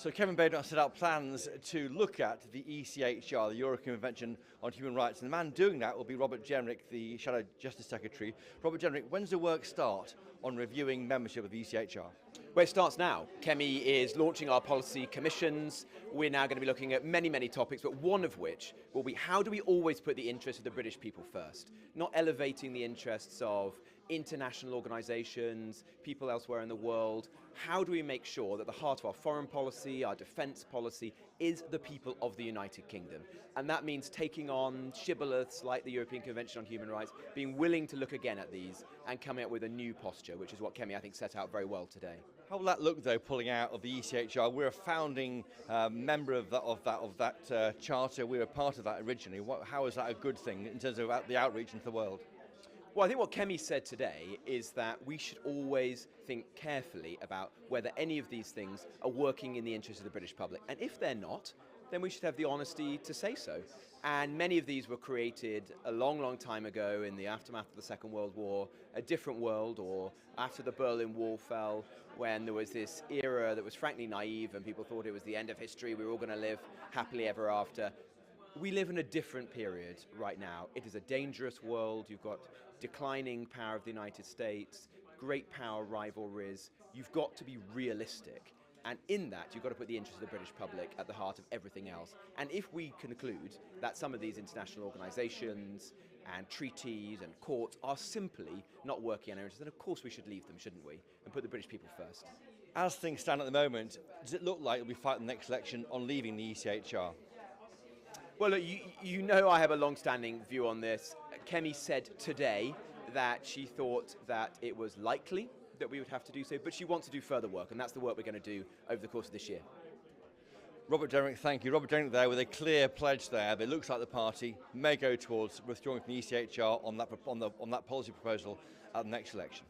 So Kevin Bader set out plans to look at the ECHR, the European Convention on Human Rights, and the man doing that will be Robert Jenrick, the Shadow Justice Secretary. Robert Jenrick, when does the work start on reviewing membership of the ECHR? Well, it starts now. Kemi is launching our policy commissions. We're now going to be looking at many topics, but one of which will be how do we always put the interests of the British people first, not elevating the interests of international organisations, people elsewhere in the world. How do we make sure that the heart of our foreign policy, our defence policy, is the people of the United Kingdom? And that means taking on shibboleths like the European Convention on Human Rights, being willing to look again at these and coming up with a new posture, which is what Kemi, I think, set out very well today. How will that look, though, pulling out of the ECHR? We're a founding member of that charter. We were part of that originally. How is that a good thing in terms of the outreach into the world? Well, I think what Kemi said today is that we should always think carefully about whether any of these things are working in the interest of the British public. And if they're not, then we should have the honesty to say so. And many of these were created a long time ago in the aftermath of the Second World War, a different world, or after the Berlin Wall fell, when there was this era that was frankly naive and people thought it was the end of history, we were all going to live happily ever after. We live in a different period right now. It is a dangerous world. You've got declining power of the United States, great power rivalries. You've got to be realistic. And in that, you've got to put the interests of the British public at the heart of everything else. And if we conclude that some of these international organisations and treaties and courts are simply not working in our interests, then of course we should leave them, shouldn't we? And put the British people first. As things stand at the moment, does it look like you'll be fighting the next election on leaving the ECHR? Well, look, you know I have a long-standing view on this. Kemi said today that she thought that it was likely that we would have to do so, but she wants to do further work, and that's the work we're going to do over the course of this year. Robert Jenrick, thank you. Robert Jenrick there with a clear pledge there. It looks like the party may go towards withdrawing from the ECHR on that policy proposal at the next election.